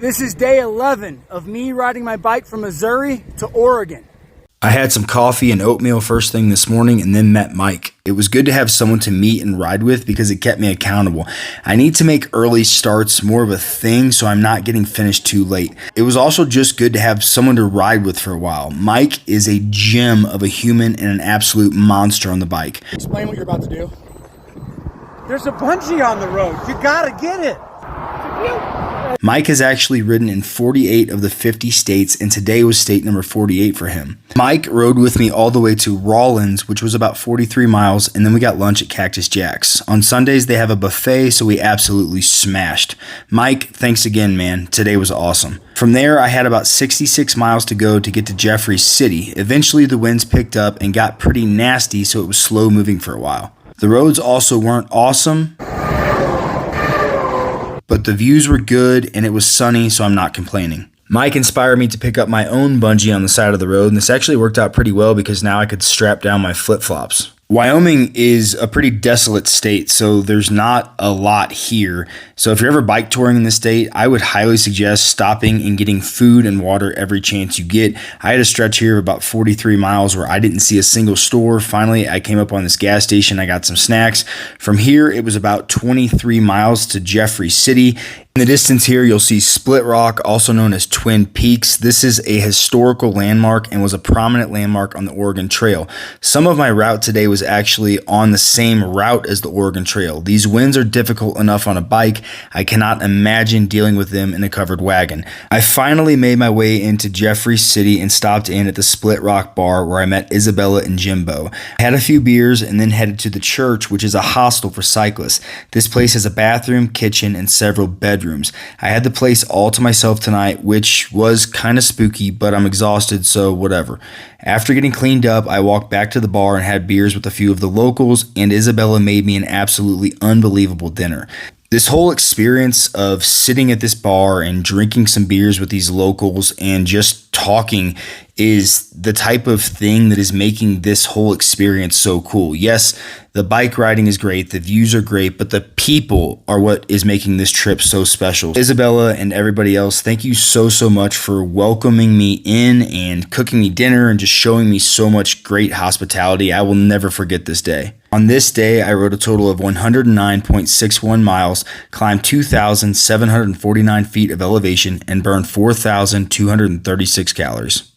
This is day 11 of me riding my bike from Missouri to Oregon. I had some coffee and oatmeal first thing this morning and then met Mike. It was good to have someone to meet and ride with because it kept me accountable. I need to make early starts more of a thing so I'm not getting finished too late. It was also just good to have someone to ride with for a while. Mike is a gem of a human and an absolute monster on the bike. Explain what you're about to do. There's a bungee on the road. You gotta get it. Mike has actually ridden in 48 of the 50 states, and today was state number 48 for him. Mike rode with me all the way to Rawlins, which was about 43 miles, and then we got lunch at Cactus Jack's. On Sundays, they have a buffet, so we absolutely smashed. Mike, thanks again, man. Today was awesome. From there, I had about 66 miles to go to get to Jeffrey City. Eventually, the winds picked up and got pretty nasty, so it was slow moving for a while. The roads also weren't awesome, but the views were good and it was sunny, so I'm not complaining. Mike inspired me to pick up my own bungee on the side of the road, and this actually worked out pretty well because now I could strap down my flip-flops. Wyoming is a pretty desolate state, so there's not a lot here. So if you're ever bike touring in the state, I would highly suggest stopping and getting food and water every chance you get. I had a stretch here of about 43 miles where I didn't see a single store. Finally, I came up on this gas station. I got some snacks. From here, it was about 23 miles to Jeffrey City. In the distance here, you'll see Split Rock, also known as Twin Peaks. This is a historical landmark and was a prominent landmark on the Oregon Trail. Some of my route today was actually on the same route as the Oregon Trail. These winds are difficult enough on a bike. I cannot imagine dealing with them in a covered wagon. I finally made my way into Jeffrey City and stopped in at the Split Rock bar where I met Isabella and Jimbo. I had a few beers and then headed to the church, which is a hostel for cyclists. This place has a bathroom, kitchen, and several bedrooms. I had the place all to myself tonight, which was kind of spooky, but I'm exhausted, so whatever. After getting cleaned up, I walked back to the bar and had beers with a few of the locals, and Isabella made me an absolutely unbelievable dinner. This whole experience of sitting at this bar and drinking some beers with these locals and just talking is the type of thing that is making this whole experience so cool. Yes, the bike riding is great, the views are great, but the people are what is making this trip so special. Isabella and everybody else, thank you so much for welcoming me in and cooking me dinner and just showing me so much great hospitality. I will never forget this day. On this day, I rode a total of 109.61 miles, climbed 2,749 feet of elevation, and burned 4,236 calories.